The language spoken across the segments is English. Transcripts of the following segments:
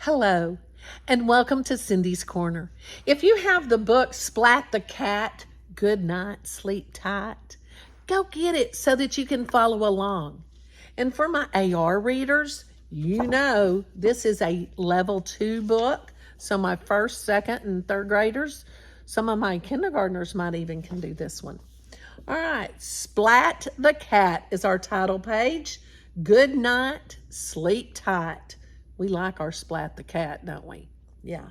Hello, and welcome to Cindy's Corner. If you have the book Splat the Cat, Good Night, Sleep Tight, go get it so that you can follow along. And for my AR readers, you know this is a level 2 book, so my first, second, and third graders, some of my kindergartners might even can do this one. All right, Splat the Cat is our title page. Good night, sleep tight. We like our Splat the Cat, don't we? Yeah.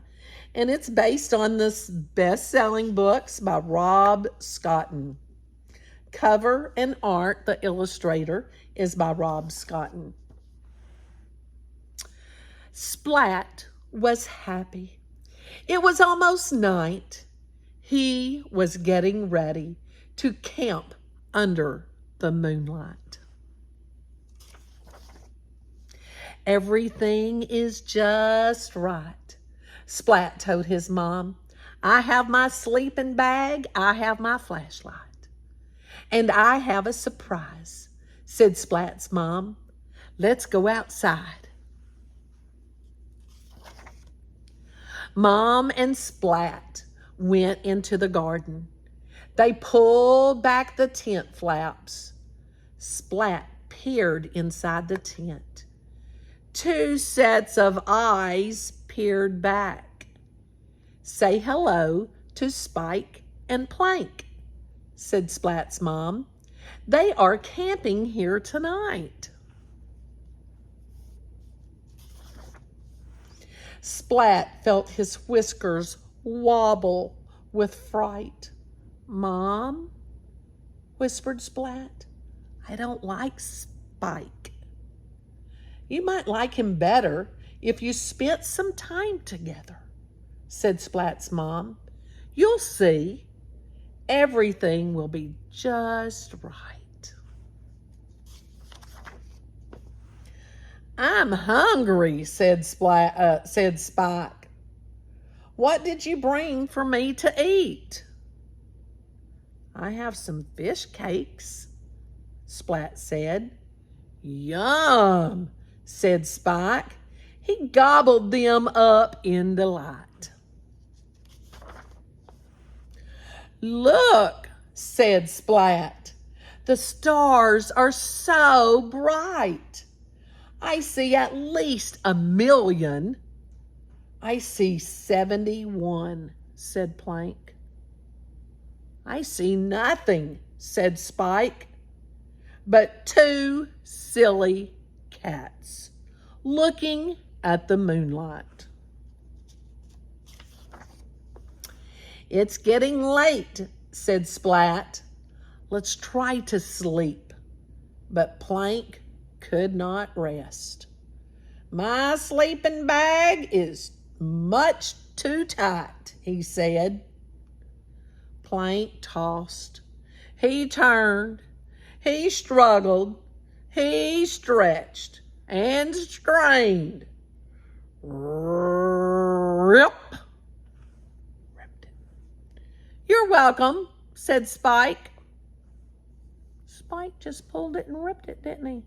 And it's based on this best-selling books by Rob Scotton. Cover and art, the illustrator, is by Rob Scotton. Splat was happy. It was almost night. He was getting ready to camp under the moonlight. Everything is just right, Splat told his mom. I have my sleeping bag, I have my flashlight. And I have a surprise, said Splat's mom. Let's go outside. Mom and Splat went into the garden. They pulled back the tent flaps. Splat peered inside the tent. 2 sets of eyes peered back. Say hello to Spike and Plank, said Splat's mom. They are camping here tonight. Splat felt his whiskers wobble with fright. Mom, whispered Splat, I don't like Spike. You might like him better if you spent some time together, said Splat's mom. You'll see. Everything will be just right. I'm hungry, said Spike. What did you bring for me to eat? I have some fish cakes, Splat said. Yum, said Spike. He gobbled them up in delight. Look, said Splat. The stars are so bright. I see at least 1,000,000. I see 71, said Plank. I see nothing, said Spike, but 2 silly cats looking at the moonlight. It's getting late, said Splat. Let's try to sleep. But Plank could not rest. My sleeping bag is much too tight, he said. Plank tossed. He turned. He struggled. He stretched and strained. Rip. Ripped it. You're welcome, said Spike. Spike just pulled it and ripped it, didn't he?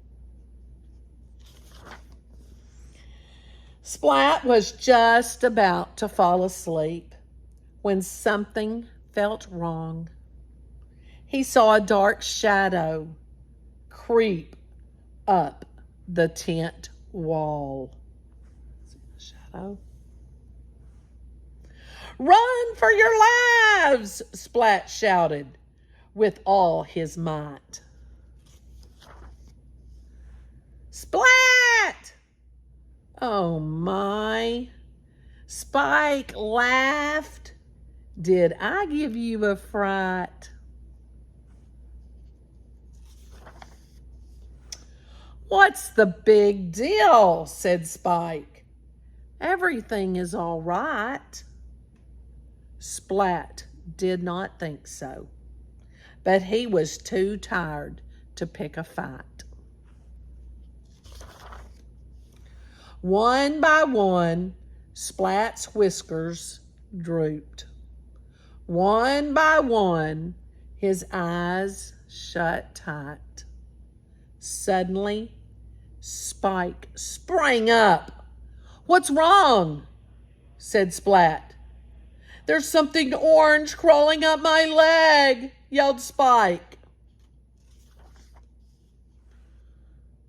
Splat was just about to fall asleep when something felt wrong. He saw a dark shadow creep up the tent wall. See the shadow? Run for your lives, Splat shouted with all his might. Splat! Oh my. Spike laughed. Did I give you a fright? What's the big deal? Said Spike. Everything is all right. Splat did not think so, but he was too tired to pick a fight. One by one, Splat's whiskers drooped. One by one, his eyes shut tight. Suddenly, Spike sprang up. "What's wrong?" said Splat. "There's something orange crawling up my leg," yelled Spike.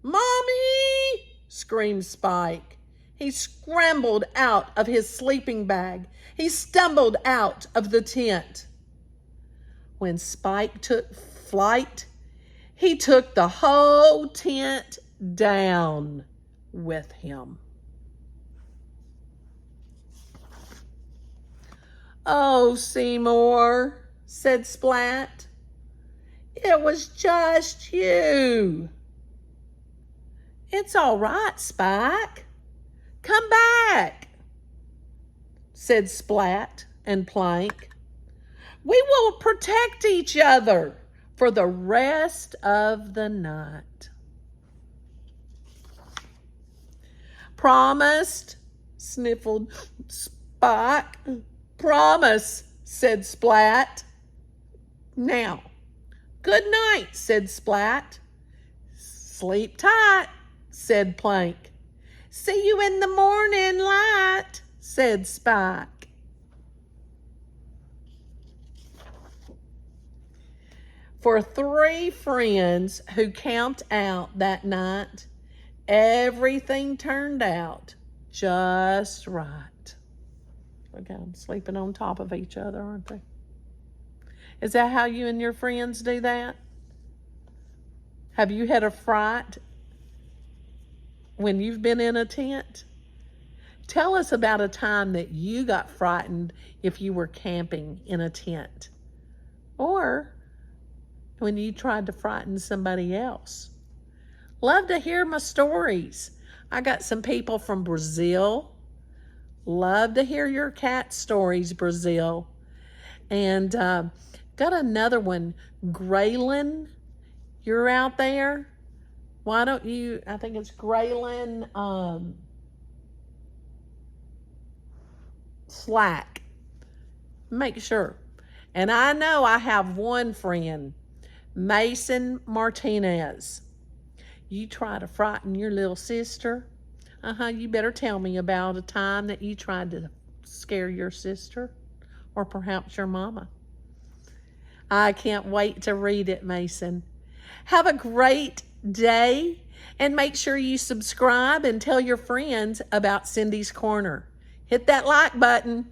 "Mommy!" screamed Spike. He scrambled out of his sleeping bag. He stumbled out of the tent. When Spike took flight, he took the whole tent down with him. "Oh, Seymour," said Splat, "it was just you." "It's all right, Spike. Come back," said Splat and Plank. "We will protect each other for the rest of the night." "Promised," sniffled Spike. "Promise," said Splat. "Now, good night," said Splat. "Sleep tight," said Plank. "See you in the morning light," said Spike. For 3 friends who camped out that night, everything turned out just right. Look at them sleeping on top of each other, aren't they? Is that how you and your friends do that? Have you had a fright when you've been in a tent? Tell us about a time that you got frightened if you were camping in a tent, or when you tried to frighten somebody else. Love to hear my stories. I got some people from Brazil. Love to hear your cat stories, Brazil. And got another one, Graylin. You're out there. Why don't you, I think it's Graylin Slack. Make sure. And I know I have one friend, Mason Martinez. You try to frighten your little sister? You better tell me about a time that you tried to scare your sister, or perhaps your mama. I can't wait to read it, Mason. Have a great day, and make sure you subscribe and tell your friends about Cindy's Corner. Hit that like button.